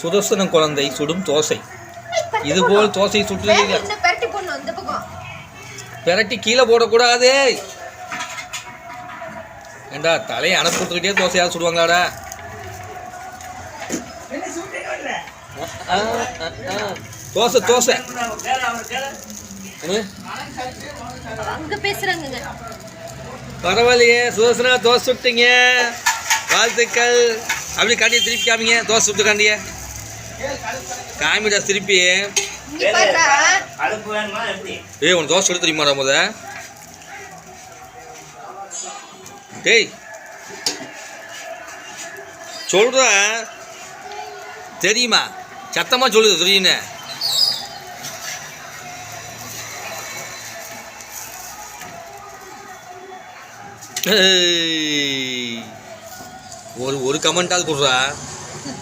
சுதர்சன குழந்தை சுடும் தோசை. இதுபோல் தோசை சுற்றுறீங்க. பெரட்டி கீழே போடக்கூடாது. ஏண்டா தலையை அனுப்பிட்டுக்கிட்டே தோசை யாரும் சுடுவாங்களாடா? தோசை தோசை பரவாயில்லையே. சுதர்சனா தோசை சுட்டீங்க, வாழ்த்துக்கள். அப்படி காட்டிய திருப்பி காமிங்க. தோசை சுட்டு காண்டிய காமிடா திருப்பி. உன் தோசை சுட்டு தெரியுமாடா முத? டேய் சொல்ற தெரியுமா? சத்தமா சொல்லுது தெரியுன்னு. ஒரு கமெண்டாவது கொடுறா.